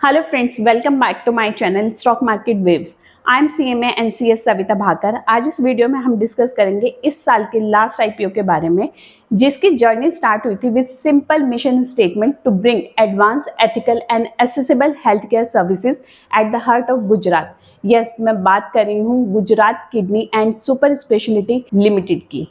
Hello friends, welcome back to my channel stock market wave. I am CMA NCS Savita Bhakar. आज इस video में हम discuss करेंगे इस साल के लास्ट IPO के बारे में, जिसकी जर्नी स्टार्ट हुई थी with simple mission statement to bring advance ethical and accessible health care services at the heart of Gujarat. Yes, मैं बात कर रही हूँ Gujarat kidney and super speciality limited की।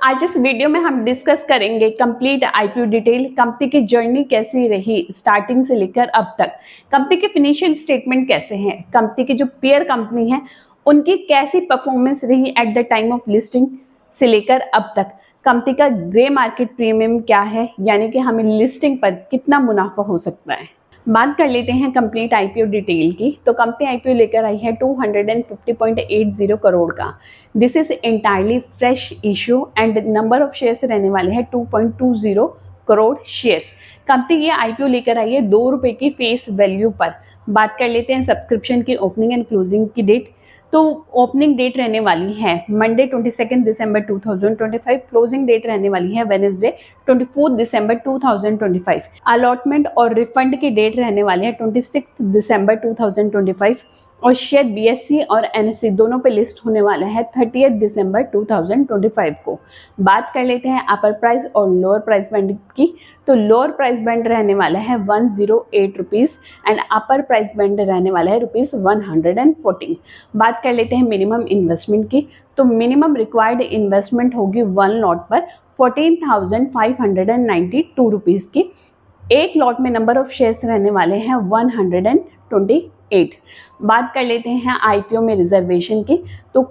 आज इस वीडियो में हम डिस्कस करेंगे कंप्लीट IPO डिटेल, कंपनी की जर्नी कैसी रही स्टार्टिंग से लेकर अब तक, कंपनी के फिनेंशियल स्टेटमेंट कैसे हैं, कंपनी की जो पीयर कंपनी है उनकी कैसी परफॉर्मेंस रही at the time of listing से लेकर अब तक, कंपनी का ग्रे मार्केट प्रीमियम क्या है, यानी कि हमें लिस्टिंग पर कितना मुनाफा हो सकता है। बात कर लेते हैं कंप्लीट IPO डिटेल की। तो कंपनी IPO लेकर आई है 250.80 करोड़ का। This is entirely fresh issue and number of shares रहने वाले हैं 2.20 करोड़ शेयर्स। कंपनी ये IPO लेकर आई है ₹2 की फेस वैल्यू पर। बात कर लेते हैं सब्सक्रिप्शन की ओपनिंग एंड क्लोजिंग की डेट। तो ओपनिंग डेट रहने वाली है मंडे 22 दिसंबर 2025, क्लोजिंग डेट रहने वाली है वेडनेसडे 24 दिसंबर 2025। अलॉटमेंट और रिफंड की डेट रहने वाली है 26 दिसंबर 2025 और शेयर BSE और NSE दोनों पे लिस्ट होने वाला है 30 दिसंबर 2025 को। बात कर लेते हैं अपर प्राइस और लोअर प्राइस बैंड की। तो लोअर प्राइस बैंड रहने वाला है 108 rupees and upper price band रहने वाला है ₹114। बात कर लेते हैं मिनिमम इन्वेस्टमेंट की। तो मिनिमम रिक्वायर्ड इन्वेस्टमेंट होगी 1 लॉट पर 14,592 रुपीज़ की। एक लॉट में नंबर ऑफ शेयर्स रहने वाले हैं 128। बात कर लेते हैं IPO में रिजर्वेशन की। तो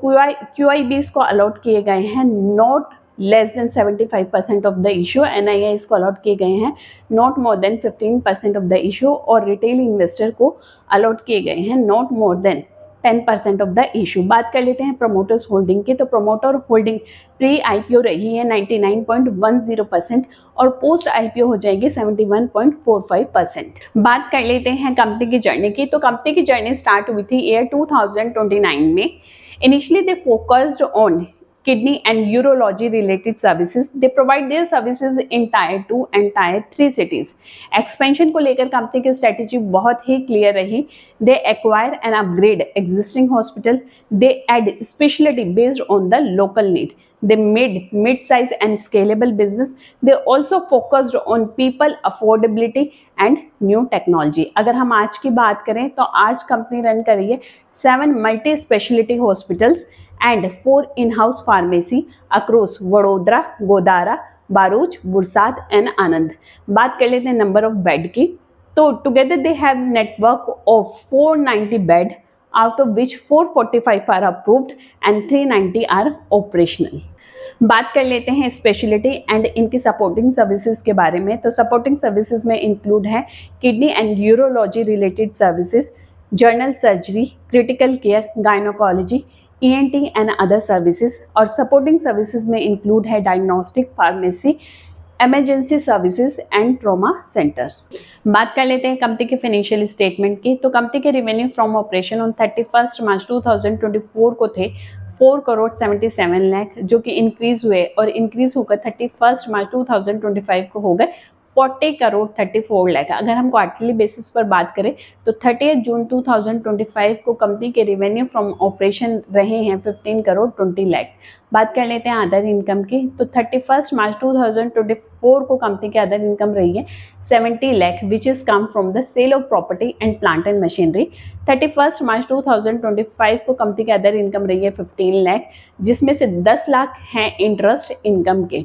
QIBs को अलॉट किए गए हैं not less than 75% of the issue, NIIs को अलॉट किए गए हैं not more than 15% of the issue और रिटेल इन्वेस्टर को अलॉट किए गए हैं not more than 10% of the issue. बात कर लेते हैं प्रमोटर्स होल्डिंग की। तो प्रमोटर होल्डिंग प्री IPO रही है 99.10% और पोस्ट IPO हो जाएगी 71.45%। बात कर लेते हैं कंपनी की जर्नी की। तो कंपनी की जर्नी स्टार्ट हुई थी ईयर 2029 में। Initially they focused on kidney and urology related services. They provide their services in Tier 2 and Tier 3 cities. Expansion को लेकर कंपनी की स्ट्रेटेजी बहुत ही क्लियर रही। They acquire and upgrade existing hospital. They add specialty based on the local need. They made mid-size and scalable business. They also focused on people affordability and new technology. अगर हम आज की बात करें तो आज कंपनी रन कर रही है 7 multi specialty hospitals and 4 in-house pharmacy across Vadodara, Godhra, Bharuch, Borsad and Anand. बात कर लेते हैं नंबर ऑफ बेड की। तो together they have network of 490 bed, out of which 445 are approved and 390 are operational. बात कर लेते हैं स्पेशलिटी एंड इनकी सपोर्टिंग सर्विसेज के बारे में। तो सपोर्टिंग सर्विसेज में इंक्लूड है kidney and urology related services, general surgery, critical care, gynaecology, ENT and other services. और सपोर्टिंग सर्विसेज में इंक्लूड है diagnostic, pharmacy, emergency services and trauma centre. बात कर लेते हैं कंपनी के फाइनेंशियल स्टेटमेंट की। तो कंपनी के रेवेन्यू फ्रॉम ऑपरेशन ऑन 31 मार्च 2024 को थे 4 करोड़ 77 लाख, जो कि इंक्रीज हुए और इंक्रीज होकर 31 मार्च 2025 को हो गए 40 करोड़ 34 लाख। अगर हम क्वार्टरली बेसिस पर बात करें तो 30 जून 2025 को कंपनी के रेवेन्यू फ्रॉम ऑपरेशन रहे हैं 15 करोड़ 20 लाख। बात कर लेते हैं अदर इनकम की। तो 31 मार्च 2024 को कंपनी की अदर इनकम रही है 70 lakh, which is come from the sale of property and plant and machinery. 31 March 2025 को कंपनी की अदर इनकम रही है 15 लाख, जिसमें से 10 लाख हैं इंटरेस्ट इनकम के।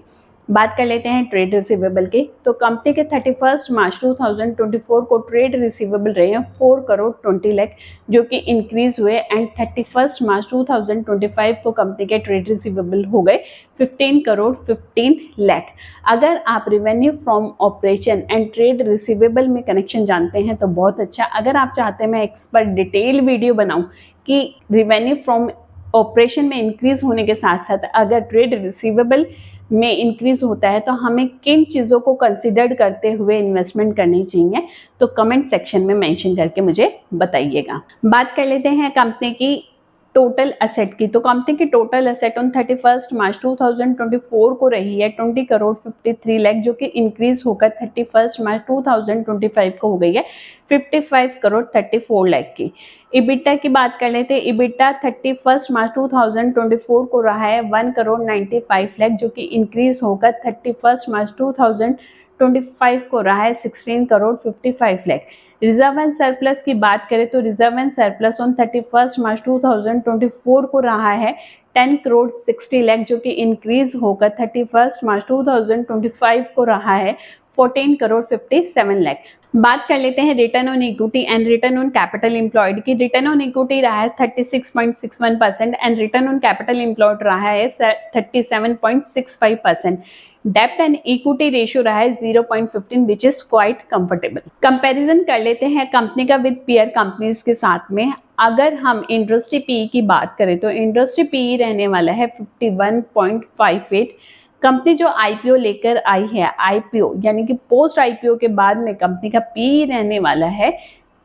बात कर लेते हैं ट्रेड रिसीवेबल की। तो कंपनी के 31 मार्च 2024 को ट्रेड रिसीवेबल रहे हैं 4 करोड़ 20 लाख, जो कि इंक्रीज हुए एंड 31 मार्च 2025 को कंपनी के ट्रेड रिसीवेबल हो गए 15 करोड़ 15 लाख। अगर आप revenue from operation and trade receivable में कनेक्शन जानते हैं तो बहुत अच्छा। अगर आप चाहते हैं मैं एक्सपर्ट डिटेल वीडियो बनाऊं कि रेवेन्यू फ्रॉम ऑपरेशन में इंक्रीज होने के साथ साथ अगर ट्रेड रिसीवेबल में इंक्रीज होता है तो हमें किन चीज़ों को कंसिडर करते हुए इन्वेस्टमेंट करनी चाहिए, तो कमेंट सेक्शन में मेंशन करके मुझे बताइएगा। बात कर लेते हैं कंपनी की टोटल असेट की, तो कंपनी की टोटल असेट ऑन 31 मार्च 2024 को रही है 20 करोड़ 53 लाख, जो कि इंक्रीज होकर 31 मार्च 2025 को हो गई है 55 करोड़ 34 लाख की। इबिटा की बात कर लेते हैं। इबिटा 31 मार्च 2024 को रहा है 1 करोड़ 95 लाख, जो कि इंक्रीज होकर 31 मार्च 2025 को रहा है 16 crore 55 lakh. Reserve and surplus की बात करें तो रिजर्व एंड सरप्लस ऑन 31 मार्च 2024 को रहा है 10 करोड़ 60 लाख, जो कि इंक्रीज होकर 31 मार्च 2025 को रहा है 14 करोड़ 57 लाख। बात कर लेते हैं return on equity and return on capital employed की। रिटर्न ऑन इक्विटी रहा है 36.61% and return on capital employed रहा है 37.65%। डेप्ट एंड इक्विटी रेशियो रहा है 0.15 which is quite comfortable. Comparison कर लेते हैं कंपनी का विद पीयर कंपनीज के साथ में। अगर हम इंडस्ट्री पीई की बात करें तो इंडस्ट्री पीई रहने वाला है 51.58। कंपनी जो आईपीओ लेकर आई है, आईपीओ यानी कि पोस्ट आईपीओ के बाद में कंपनी का पीई रहने वाला है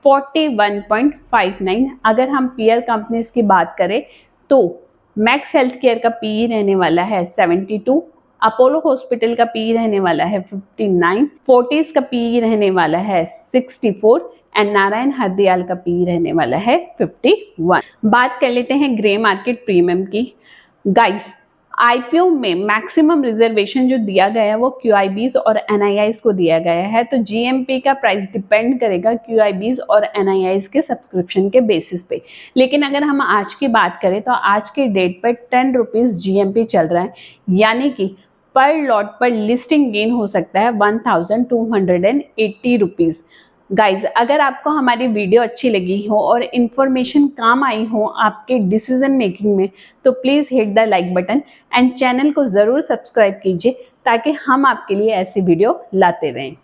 41.59। अगर हम पीयर कंपनीज की बात करें तो मैक्स हेल्थ केयर का पीई रहने वाला है 72, अपोलो हॉस्पिटल का पीई रहने वाला है 59, फोर्टिस का पीई रहने वाला है 64 एंड नारायण हृदयाल का पीई रहने वाला है 51। बात कर लेते हैं ग्रे मार्केट प्रीमियम की। गाइस, आईपीओ में मैक्सिमम रिजर्वेशन जो दिया गया है वो क्यूआईबीज और एनआईआईज को दिया गया है, तो जीएमपी का प्राइस डिपेंड करेगा क्यूआईबीज और एनआईआईज के सब्सक्रिप्शन के बेसिस पे। लेकिन अगर हम आज की बात करें तो आज के डेट पर 10 रुपीज़ जीएमपी चल रहा है, यानी कि पर लॉट पर लिस्टिंग गेन हो सकता है 1280 रुपीज़। गाइज, अगर आपको हमारी वीडियो अच्छी लगी हो और इन्फॉर्मेशन काम आई हो आपके डिसीजन मेकिंग में, तो please hit the like button and channel को ज़रूर सब्सक्राइब कीजिए ताकि हम आपके लिए ऐसी वीडियो लाते रहें।